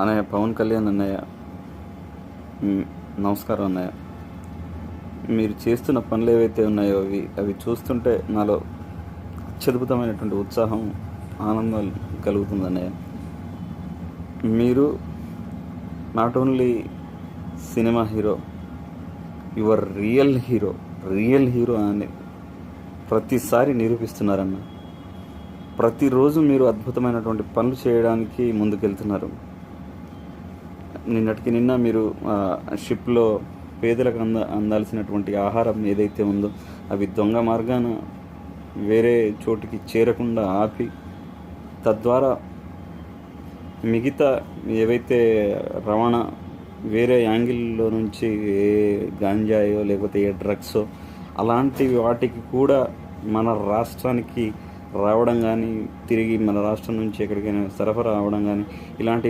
అన్నయ్య పవన్ కళ్యాణ్ అన్నయ్య, నమస్కారం అన్నయ్య. మీరు చేస్తున్న పనులు ఏవైతే ఉన్నాయో అవి చూస్తుంటే నాలో అత్యద్భుతమైనటువంటి ఉత్సాహం, ఆనందం కలుగుతుంది అన్నయ్య. మీరు not only cinema hero, your real hero అని ప్రతిసారి నిరూపిస్తున్నారన్న. ప్రతిరోజు మీరు అద్భుతమైనటువంటి పనులు చేయడానికి ముందుకెళ్తున్నారు. నిన్నటికి నిన్న మీరు షిప్లో పేదలకు అందాల్సినటువంటి ఆహారం ఏదైతే ఉందో అవి దొంగ మార్గాన వేరే చోటికి చేరకుండా ఆపి, తద్వారా మిగతా ఏవైతే రవాణా వేరే యాంగిల్లో నుంచి ఏ గాంజాయో లేకపోతే ఏ డ్రగ్సో అలాంటి వాటికి కూడా మన రాష్ట్రానికి రావడం కానీ, తిరిగి మన రాష్ట్రం నుంచి ఎక్కడికైనా సరఫరా అవ్వడం కానీ, ఇలాంటి